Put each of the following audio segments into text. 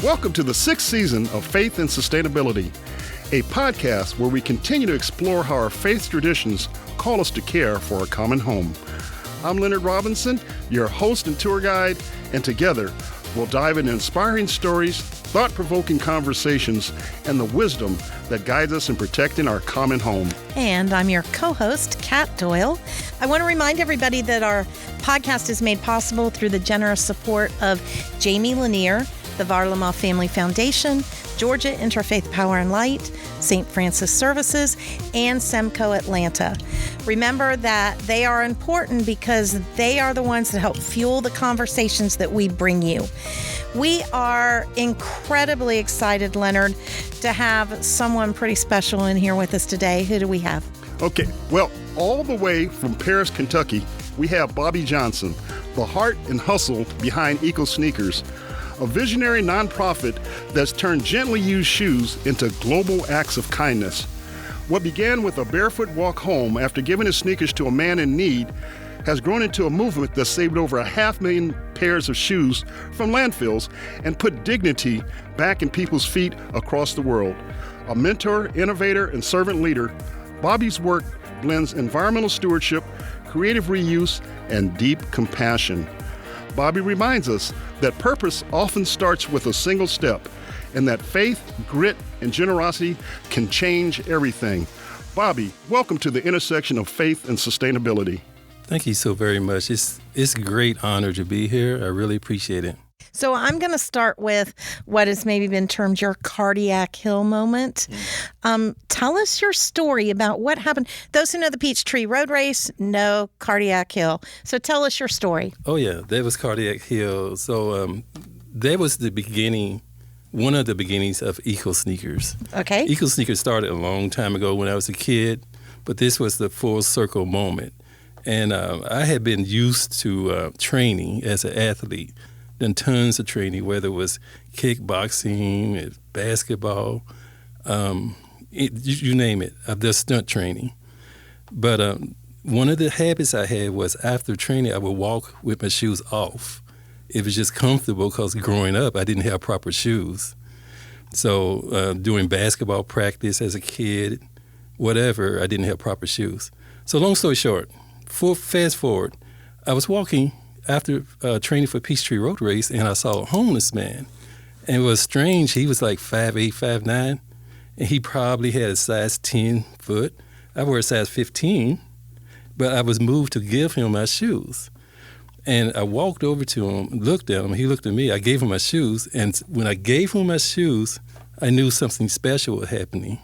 Welcome to the 6th season of Faith and Sustainability, a podcast where we continue to explore how our faith traditions call us to care for a common home. I'm Leonard Robinson, your host and tour guide, and together we'll dive into inspiring stories, thought-provoking conversations, and the wisdom that guides us in protecting our common home. And I'm your co-host, Kat Doyle. I want to remind everybody that our podcast is made possible through the generous support of Jamie Lanier, the Varlamov Family Foundation, Georgia Interfaith Power and Light, St. Francis Services, and Semco Atlanta. Remember that they are important because they are the ones that help fuel the conversations that we bring you. We are incredibly excited, Leonard, to have someone pretty special in here with us today. Who do we have? Okay, well, all the way from Paris, Kentucky, we have Bobby Johnson, the heart and hustle behind Eco Sneakers, a visionary nonprofit that's turned gently used shoes into global acts of kindness. What began with a barefoot walk home after giving his sneakers to a man in need has grown into a movement that saved over 500,000 pairs of shoes from landfills and put dignity back in people's feet across the world. A mentor, innovator, and servant leader, Bobby's work blends environmental stewardship, creative reuse, and deep compassion. Bobby reminds us that purpose often starts with a single step, and that faith, grit, and generosity can change everything. Bobby, welcome to the intersection of faith and sustainability. Thank you so very much. It's a great honor to be here. I really appreciate it. So I'm going to start with what has maybe been termed your cardiac hill moment. Tell us your story about what happened. Those who know the Peachtree Road Race know cardiac hill. So tell us your story. Oh, yeah. That was cardiac hill. So that was the beginning, one of the beginnings of Eco Sneakers. Okay. Eco Sneakers started a long time ago when I was a kid, but this was the full circle moment. And I had been used to training as an athlete. Done tons of training, whether it was kickboxing, basketball, you name it. I've done stunt training. But one of the habits I had was after training, I would walk with my shoes off. It was just comfortable because growing up, I didn't have proper shoes. So doing basketball practice as a kid, whatever, I didn't have proper shoes. So long story short, fast forward, I was walking after training for Peachtree Road Race, and I saw a homeless man. And it was strange. He was like 5'8", 5'9", and he probably had a size 10 foot. I wear a size 15, but I was moved to give him my shoes. And I walked over to him, looked at him, he looked at me, I gave him my shoes, and when I gave him my shoes, I knew something special was happening.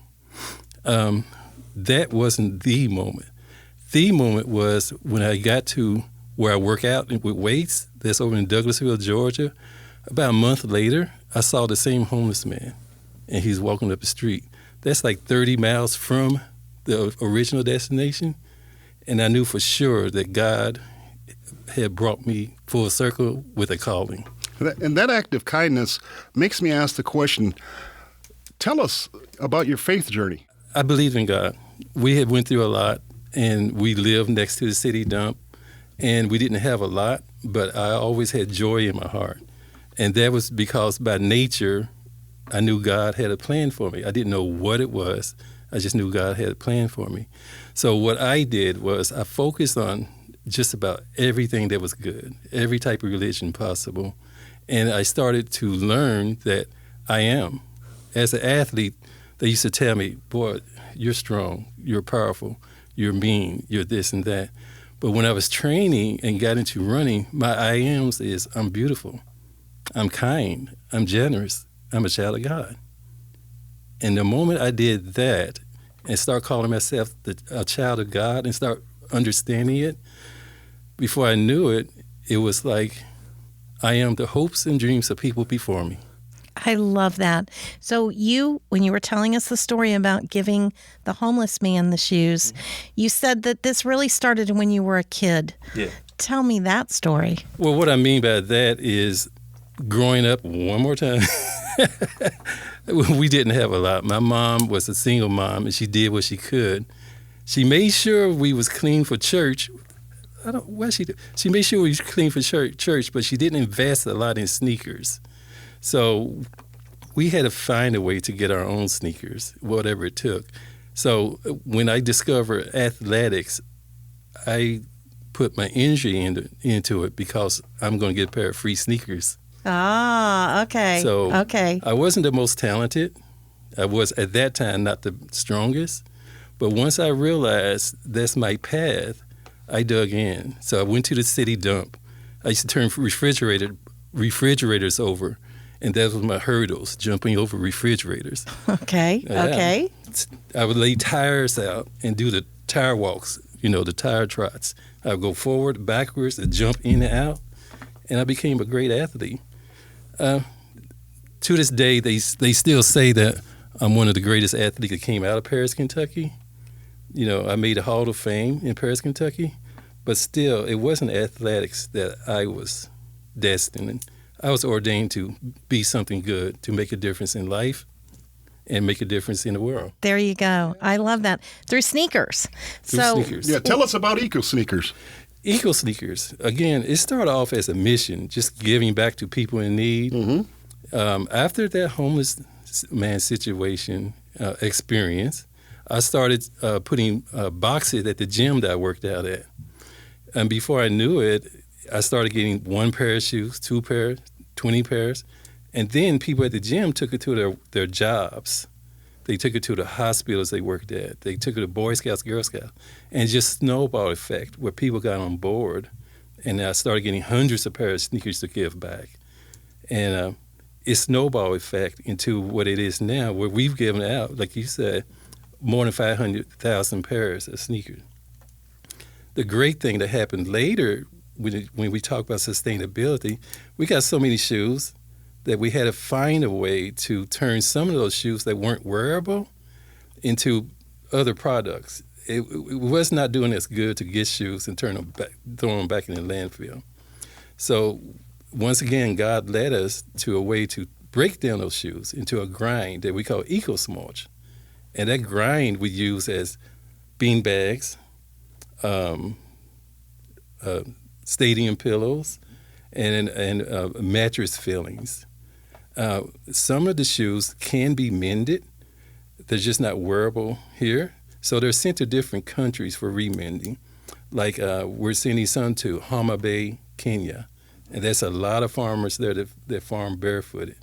That wasn't the moment. The moment was when I got to where I work out with weights, that's over in Douglasville, Georgia. About a month later, I saw the same homeless man, and he's walking up the street. That's like 30 miles from the original destination, and I knew for sure that God had brought me full circle with a calling. And that act of kindness makes me ask the question, tell us about your faith journey. I believe in God. We had went through a lot, and we lived next to the city dump. And we didn't have a lot, but I always had joy in my heart. And that was because by nature, I knew God had a plan for me. I didn't know what it was. I just knew God had a plan for me. So what I did was I focused on just about everything that was good, every type of religion possible. And I started to learn that I am. As an athlete, they used to tell me, boy, you're strong, you're powerful, you're mean, you're this and that. But when I was training and got into running, my I ams is I'm beautiful, I'm kind, I'm generous, I'm a child of God. And the moment I did that and start calling myself a child of God and start understanding it, before I knew it, it was like I am the hopes and dreams of people before me. I love that. So when you were telling us the story about giving the homeless man the shoes, you said that this really started when you were a kid. Yeah. Tell me that story. Well, what I mean by that is growing up, one more time, we didn't have a lot. My mom was a single mom, and she did what she could. She made sure we was clean for church. She made sure we was clean for church, but she didn't invest a lot in sneakers. So we had to find a way to get our own sneakers, whatever it took. So when I discovered athletics, I put my energy into it because I'm going to get a pair of free sneakers. Ah, okay. So okay. I wasn't the most talented. I was, at that time, not the strongest. But once I realized that's my path, I dug in. So I went to the city dump. I used to turn refrigerators over, and that was my hurdles, jumping over refrigerators. Okay, okay. I would lay tires out and do the tire walks, the tire trots. I would go forward, backwards, and jump in and out, and I became a great athlete. To this day, they still say that I'm one of the greatest athletes that came out of Paris, Kentucky. I made a Hall of Fame in Paris, Kentucky, but still, it wasn't athletics that I was destined. I was ordained to be something good, to make a difference in life and make a difference in the world. There you go. I love that. Through sneakers. Sneakers. Yeah, tell us about Eco Sneakers. Eco Sneakers, again, it started off as a mission, just giving back to people in need. Mm-hmm. After that homeless man situation experience, I started putting boxes at the gym that I worked out at. And before I knew it, I started getting 1 pair of shoes, 2 pairs, 20 pairs. And then people at the gym took it to their jobs. They took it to the hospitals they worked at. They took it to Boy Scouts, Girl Scouts. And just snowball effect where people got on board. And I started getting hundreds of pairs of sneakers to give back. And it snowball effect into what it is now, where we've given out, like you said, more than 500,000 pairs of sneakers. The great thing that happened later, when we talk about sustainability, we got so many shoes that we had to find a way to turn some of those shoes that weren't wearable into other products. It was not doing as good to get shoes and throw them back in the landfill. So once again, God led us to a way to break down those shoes into a grind that we call eco-smudge. And that grind we use as bean bags, stadium pillows, and mattress fillings. Some of the shoes can be mended. They're just not wearable here. So they're sent to different countries for remending. Like we're sending some to Homa Bay, Kenya. And there's a lot of farmers there that farm barefooted.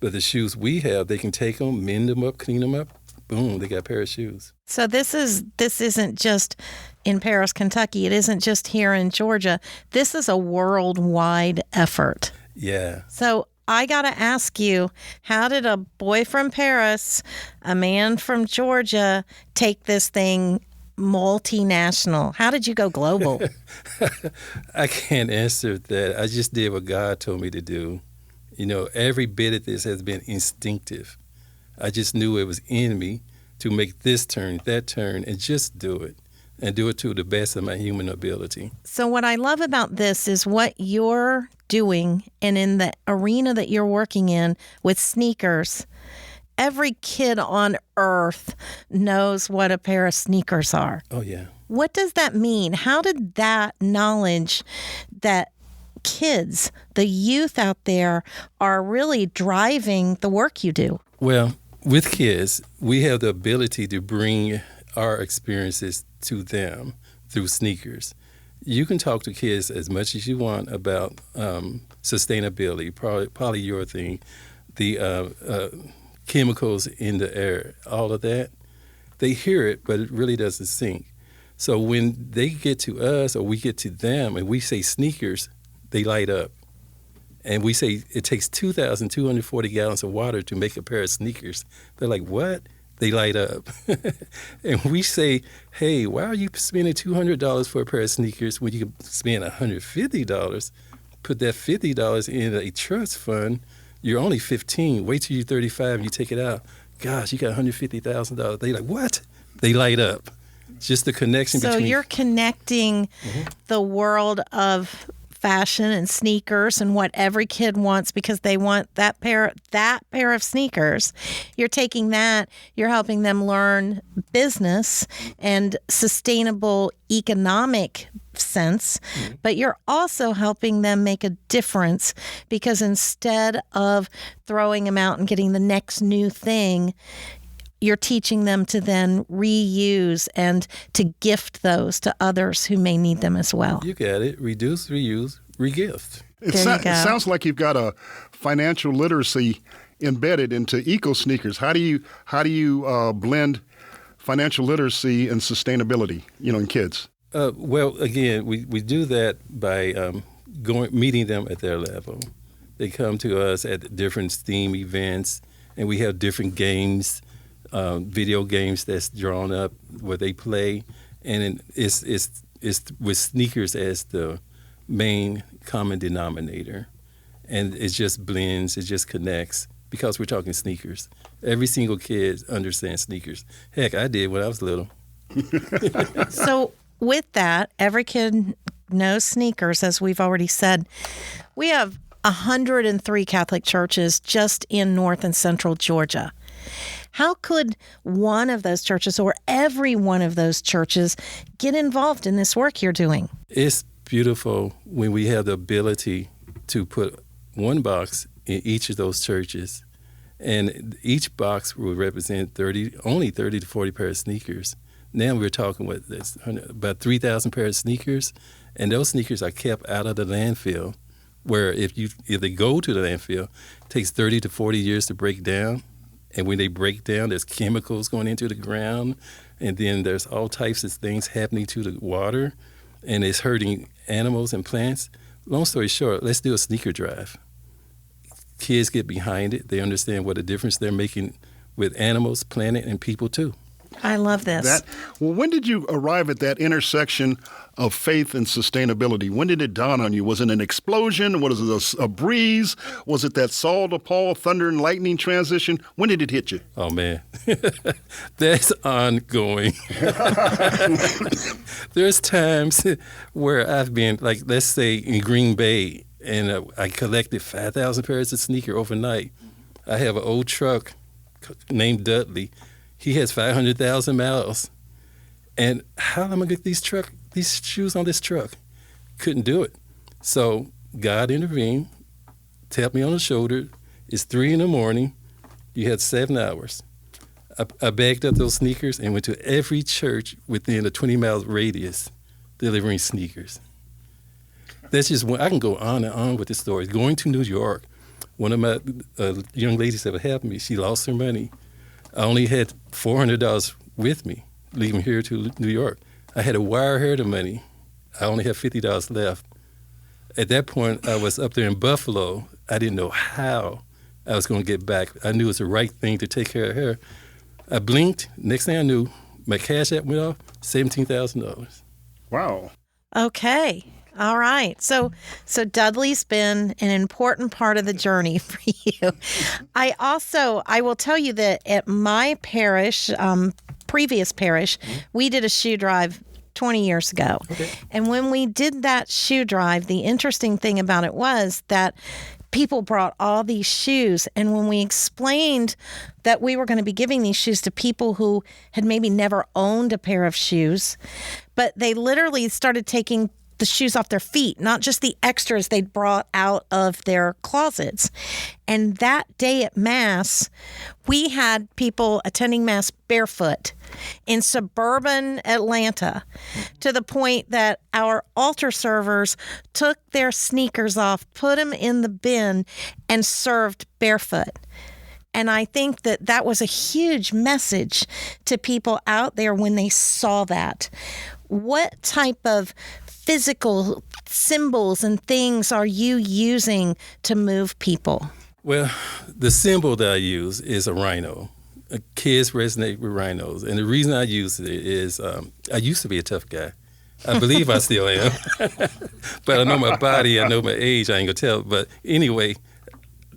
But the shoes we have, they can take them, mend them up, clean them up. Boom, they got a pair of shoes. So this isn't just in Paris, Kentucky. It isn't just here in Georgia. This is a worldwide effort. Yeah. So I got to ask you, how did a boy from Paris, a man from Georgia, take this thing multinational? How did you go global? I can't answer that. I just did what God told me to do. Every bit of this has been instinctive. I just knew it was in me to make this turn, that turn, and just do it. And do it to the best of my human ability. So what I love about this is what you're doing, and in the arena that you're working in with sneakers, every kid on earth knows what a pair of sneakers are. Oh, yeah. What does that mean? How did that knowledge that kids, the youth out there, are really driving the work you do? Well, with kids, we have the ability to bring our experiences to them through sneakers. You can talk to kids as much as you want about sustainability, polyurethane, the chemicals in the air, all of that. They hear it, but it really doesn't sink. So when they get to us or we get to them and we say sneakers, they light up. And we say it takes 2,240 gallons of water to make a pair of sneakers. They're like, what? They light up. And we say, hey, why are you spending $200 for a pair of sneakers when you can spend $150? Put that $50 in a trust fund. You're only 15. Wait till you're 35 and you take it out. Gosh, you got $150,000. They like, what? They light up. Just the connection between. So you're connecting the world of fashion and sneakers and what every kid wants because they want that pair of sneakers. You're taking that, you're helping them learn business and sustainable economic sense, but you're also helping them make a difference, because instead of throwing them out and getting the next new thing, you're teaching them to then reuse and to gift those to others who may need them as well. You got it. Reduce, reuse, regift. It There you go. sounds like you've got a financial literacy embedded into eco sneakers. How do you blend financial literacy and sustainability, in kids? Well, again, we do that by meeting them at their level. They come to us at different STEAM events, and we have different games, video games that's drawn up where they play, and it's with sneakers as the main common denominator, and it just blends, it just connects, because we're talking sneakers. Every single kid understands sneakers. Heck, I did when I was little. So with that, every kid knows sneakers, as we've already said. We have 103 Catholic churches just in North and Central Georgia. How could one of those churches or every one of those churches get involved in this work you're doing? It's beautiful when we have the ability to put one box in each of those churches, and each box will represent only 30 to 40 pairs of sneakers. Now we're talking about 3,000 pairs of sneakers, and those sneakers are kept out of the landfill, where if they go to the landfill, it takes 30 to 40 years to break down. And when they break down, there's chemicals going into the ground, and then there's all types of things happening to the water, and it's hurting animals and plants. Long story short, let's do a sneaker drive. Kids get behind it. They understand what a difference they're making with animals, planet, and people too. I love this. When did you arrive at that intersection of faith and sustainability? When did it dawn on you? Was it an explosion? Was it a breeze? Was it that Saul to Paul, thunder and lightning transition? When did it hit you? Oh, man. That's ongoing. There's times where I've been, like, let's say in Green Bay, and I collected 5,000 pairs of sneakers overnight. I have an old truck named Dudley. He has 500,000 miles. And how am I going to get these shoes on this truck? Couldn't do it. So God intervened, tapped me on the shoulder. It's 3 a.m. You had 7 hours. I bagged up those sneakers and went to every church within a 20-mile radius delivering sneakers. That's just one. I can go on and on with the stories. Going to New York, one of my young ladies that helped me, she lost her money. I only had $400 with me, leaving here to New York. I had to wire her the money. I only had $50 left. At that point, I was up there in Buffalo. I didn't know how I was going to get back. I knew it was the right thing to take care of her. I blinked. Next thing I knew, my cash app went off, $17,000. Wow. Okay. All right. So Dudley's been an important part of the journey for you. I will tell you that at my parish, previous parish, we did a shoe drive 20 years ago. Okay. And when we did that shoe drive, the interesting thing about it was that people brought all these shoes. And when we explained that we were going to be giving these shoes to people who had maybe never owned a pair of shoes, but they literally started taking the shoes off their feet, not just the extras they'd brought out of their closets. And that day at Mass, we had people attending Mass barefoot in suburban Atlanta, to the point that our altar servers took their sneakers off, put them in the bin, and served barefoot. And I think that was a huge message to people out there when they saw that. What type of physical symbols and things are you using to move people? Well, the symbol that I use is a rhino. Kids resonate with rhinos. And the reason I use it is I used to be a tough guy. I believe I still am. But I know my body, I know my age, I ain't going to tell. But anyway,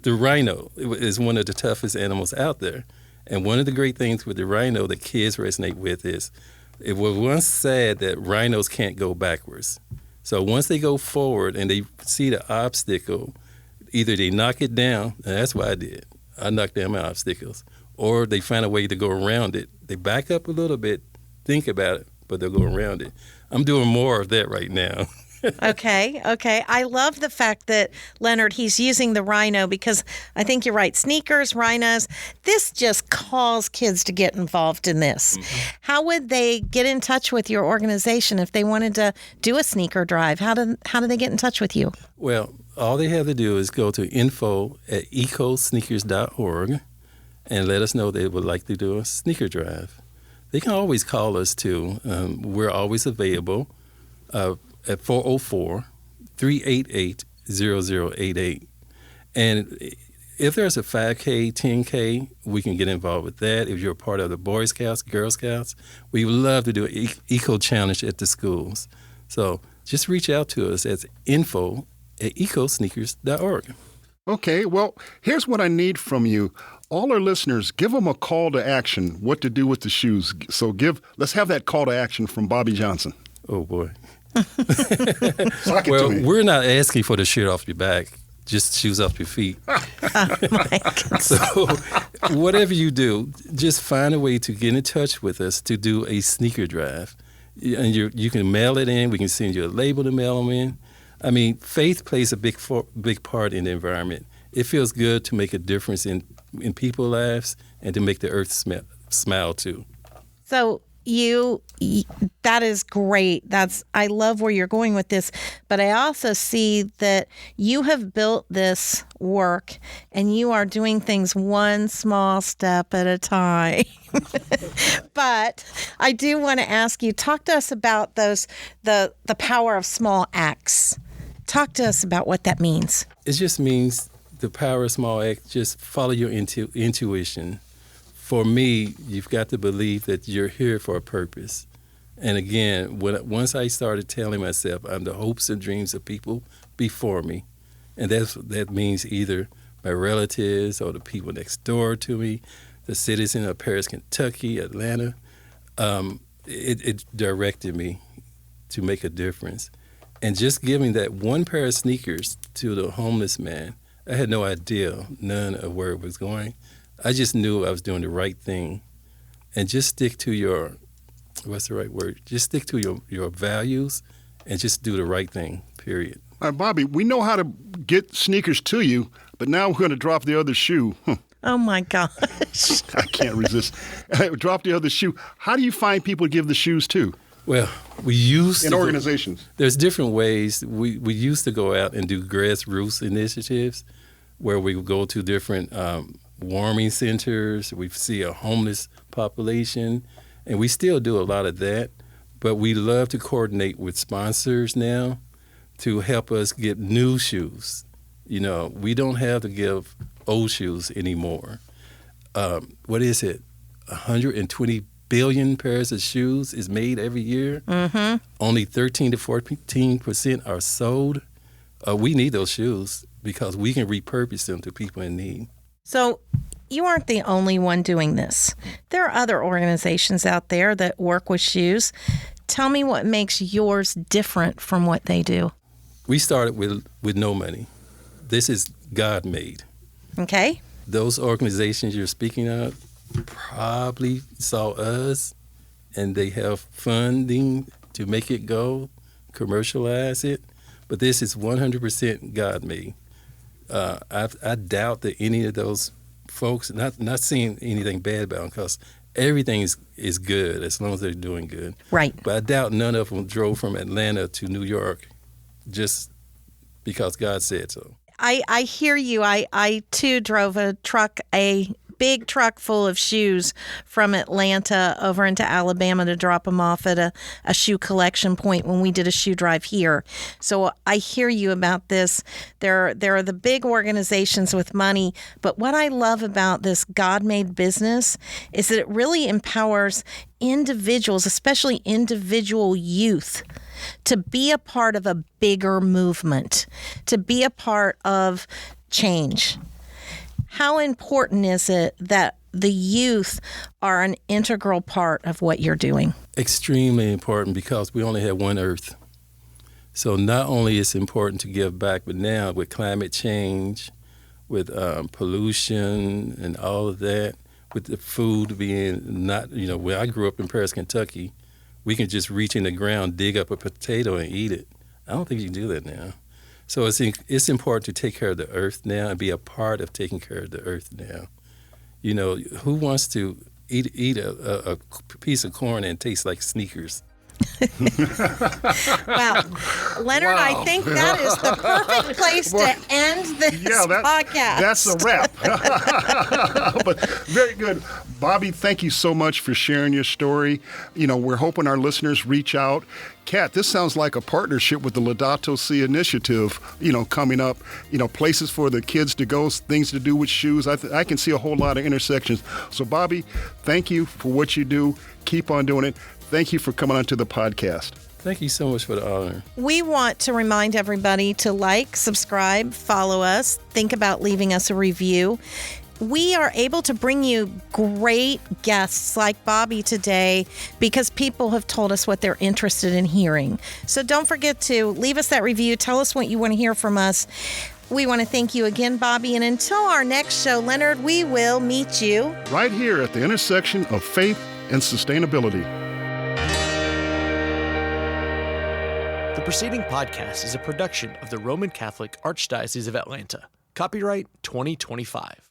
the rhino is one of the toughest animals out there. And one of the great things with the rhino that kids resonate with is it was once said that rhinos can't go backwards. So once they go forward and they see the obstacle, either they knock it down, and that's what I did. I knocked down my obstacles. Or they find a way to go around it. They back up a little bit, think about it, but they'll go around it. I'm doing more of that right now. Okay. I love the fact that, Leonard, he's using the rhino because I think you're right. Sneakers, rhinos, this just calls kids to get involved in this. How would they get in touch with your organization if they wanted to do a sneaker drive? How do they get in touch with you? Well, all they have to do is go to info@ecosneakers.org and let us know they would like to do a sneaker drive. They can always call us, too. We're always available at 404-388-0088. And if there's a 5K, 10K, we can get involved with that. If you're a part of the Boy Scouts, Girl Scouts, we would love to do an eco challenge at the schools. So just reach out to us at info@ecosneakers.org. Okay, well, here's what I need from you. All our listeners, give them a call to action, what to do with the shoes. So let's have that call to action from Bobby Johnson. Oh, boy. Sock it Well, to me. we're not asking for the shirt off your back, just shoes off your feet. Oh, my goodness. So whatever you do, just find a way to get in touch with us to do a sneaker drive. And you can mail it in. We can send you a label to mail them in. I mean, faith plays a big part in the environment. It feels good to make a difference in people's lives and to make the earth smile too. So that is great. I love where you're going with this, but I also see that you have built this work and you are doing things one small step at a time. But I do want to ask you, talk to us about the power of small acts. Talk to us about what that means. It just means the power of small acts, just follow your intuition. For me, you've got to believe that you're here for a purpose. And again, once I started telling myself I'm the hopes and dreams of people before me, and that means either my relatives or the people next door to me, the citizen of Paris, Kentucky, Atlanta, it directed me to make a difference. And just giving that one pair of sneakers to the homeless man, I had no idea, none of where it was going. I just knew I was doing the right thing. And just stick to your, what's the right word? Just stick to your values and just do the right thing, period. All right, Bobby, we know how to get sneakers to you, but now we're going to drop the other shoe. Oh, my gosh. I can't resist. Drop the other shoe. How do you find people to give the shoes to? Well, we used in organizations. There's different ways. We used to go out and do grassroots initiatives where we would go to different warming centers. We see a homeless population, and we still do a lot of that. But we love to coordinate with sponsors now to help us get new shoes. You know, we don't have to give old shoes anymore. What is it? 120 billion pairs of shoes is made every year. Mm-hmm. Only 13 to 14% are sold. We need those shoes because we can repurpose them to people in need. So you aren't the only one doing this. There are other organizations out there that work with shoes. Tell me what makes yours different from what they do. We started with no money. This is God-made. Okay. Those organizations you're speaking of probably saw us, and they have funding to make it go, commercialize it. But this is 100% God-made. I doubt that any of those folks, not seeing anything bad about them, because everything is good as long as they're doing good. Right. But I doubt none of them drove from Atlanta to New York just because God said so. I hear you. I too drove a big truck full of shoes from Atlanta over into Alabama to drop them off at a shoe collection point when we did a shoe drive here. So I hear you about this. There are the big organizations with money, but what I love about this God-made business is that it really empowers individuals, especially individual youth, to be a part of a bigger movement, to be a part of change. How important is it that the youth are an integral part of what you're doing? Extremely important, because we only have one earth. So not only is it important to give back, but now with climate change, with pollution and all of that, with the food being not, where I grew up in Paris, Kentucky, we can just reach in the ground, dig up a potato, and eat it. I don't think you can do that now. So it's important to take care of the earth now and be a part of taking care of the earth now. You know, who wants to eat a piece of corn and taste like Snickers? Wow. Leonard, Wow. I think that is the perfect place to end this podcast. That's a wrap. But very good. Bobby, thank you so much for sharing your story. You know, we're hoping our listeners reach out. Kat, this sounds like a partnership with the Laudato Si initiative, you know, coming up, you know, places for the kids to go, things to do with shoes. I can see a whole lot of intersections. So, Bobby, thank you for what you do. Keep on doing it. Thank you for coming onto the podcast. Thank you so much for the honor. We want to remind everybody to like, subscribe, follow us, think about leaving us a review. We are able to bring you great guests like Bobby today because people have told us what they're interested in hearing. So don't forget to leave us that review. Tell us what you want to hear from us. We want to thank you again, Bobby. And until our next show, Leonard, we will meet you right here at the intersection of faith and sustainability. The preceding podcast is a production of the Roman Catholic Archdiocese of Atlanta. Copyright 2025.